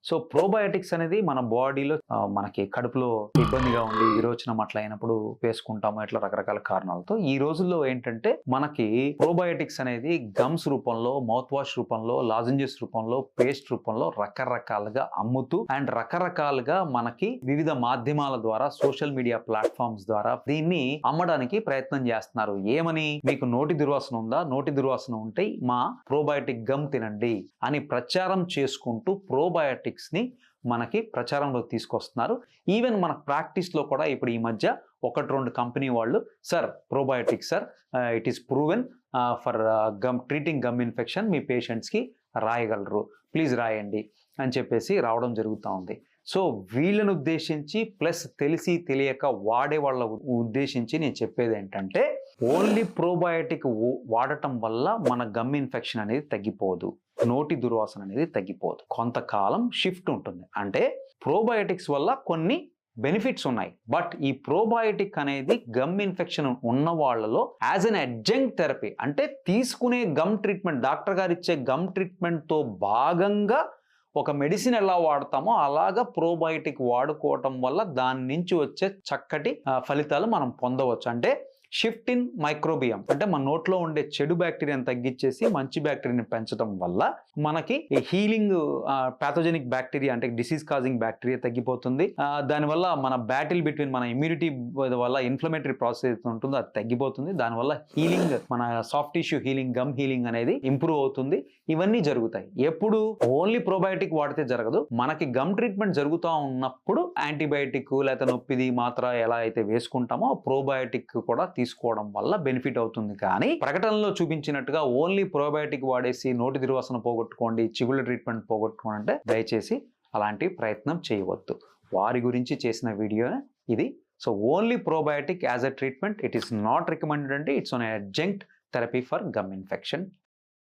So probiotics అనేది మన బాడీలో మనకి కడుపులో ఇబ్బందిగా ఉండి విరోచనం అట్లా అయినప్పుడు వేసుకుంటాము, ఇట్లా రకరకాల కారణాలతో. ఈ రోజుల్లో ఏంటంటే మనకి ప్రోబయోటిక్స్ అనేది గమ్స్ రూపంలో, మౌత్ వాష్ రూపంలో, లాజెంజెస్ రూపంలో, పేస్ట్ రూపంలో రకరకాలుగా అమ్ముతూ అండ్ రకరకాలుగా మనకి వివిధ మాధ్యమాల ద్వారా, సోషల్ మీడియా ప్లాట్ఫామ్స్ ద్వారా దీన్ని అమ్మడానికి ప్రయత్నం చేస్తున్నారు. ఏమని? మీకు నోటి దుర్వాసన ఉందా? నోటి దుర్వాసన ఉంటే మా ప్రోబయోటిక్ గమ్ తినండి అని ప్రచారం చేసుకుంటూ ప్రోబయోటిక్స్ ని మనకి ప్రచారంలో తీసుకొస్తున్నారు. ఈవెన్ మన ప్రాక్టీస్లో కూడా ఇప్పుడు ఈ మధ్య 1-2 కంపెనీ వాళ్ళు, sir probiotics sir, it is proven for treating gum infection, మీ పేషెంట్స్కి రాయగలరు, ప్లీజ్ రాయండి అని చెప్పేసి రావడం జరుగుతూ ఉంది. సో వీళ్ళని ఉద్దేశించి ప్లస్ తెలిసి తెలియక వాడే వాళ్ళ ఉద్దేశించి నేను చెప్పేది ఏంటంటే, ఓన్లీ ప్రోబయోటిక్ వాడటం వల్ల మన గమ్ ఇన్ఫెక్షన్ అనేది తగ్గిపోదు, నోటి దుర్వాసన అనేది తగ్గిపోదు, కొంతకాలం షిఫ్ట్ ఉంటుంది. అంటే ప్రోబయోటిక్స్ వల్ల కొన్ని బెనిఫిట్స్ ఉన్నాయి. బట్ ఈ ప్రోబయోటిక్ అనేది గమ్ ఇన్ఫెక్షన్ ఉన్న వాళ్ళలో యాజ్ అన్ అడ్జంక్ట్ థెరపీ, అంటే తీసుకునే గమ్ ట్రీట్మెంట్, డాక్టర్ గారు ఇచ్చే గమ్ ట్రీట్మెంట్తో భాగంగా ఒక మెడిసిన్ ఎలా వాడతామో అలాగా ప్రోబయోటిక్ వాడుకోవటం వల్ల దాని నుంచి వచ్చే చక్కటి ఫలితాలు మనం పొందవచ్చు. అంటే షిఫ్ట్ ఇన్ మైక్రోబియం, అంటే మన నోట్లో ఉండే చెడు బ్యాక్టీరియాని తగ్గించేసి మంచి బ్యాక్టీరియాని పెంచడం వల్ల మనకి హీలింగ్ పాథోజెనిక్ బ్యాక్టీరియా, అంటే డిసీజ్ కాజింగ్ బ్యాక్టీరియా తగ్గిపోతుంది. దానివల్ల మన బ్యాటిల్ బిట్వీన్ మన ఇమ్యూనిటీ వల్ల ఇన్ఫ్లమేటరీ ప్రాసెస్ ఉంటుందో అది తగ్గిపోతుంది. దానివల్ల హీలింగ్, మన soft tissue healing, gum healing అనేది ఇంప్రూవ్ అవుతుంది. ఇవన్నీ జరుగుతాయి. ఎప్పుడు ఓన్లీ ప్రోబయోటిక్ వాడితే జరగదు. మనకి గమ్ ట్రీట్మెంట్ జరుగుతూ ఉన్నప్పుడు యాంటీబయాటిక్ లేదా నొప్పిది మాత్ర ఎలా అయితే వేసుకుంటామో ప్రోబయోటిక్ కూడా తీసుకోవడం వల్ల బెనిఫిట్ అవుతుంది. కానీ ప్రకటనలో చూపించినట్టుగా ఓన్లీ ప్రోబయోటిక్ వాడేసి నోటి దుర్వాసన పోగొట్టుకోండి, చిగుళ్ళ ట్రీట్మెంట్ పోగొట్టుకోండి అంటే దయచేసి అలాంటి ప్రయత్నం చేయవద్దు. వారి గురించి చేసిన వీడియో ఇది. So only probiotic as a treatment, it is not recommended అండి. It's an adjunct therapy for gum infection.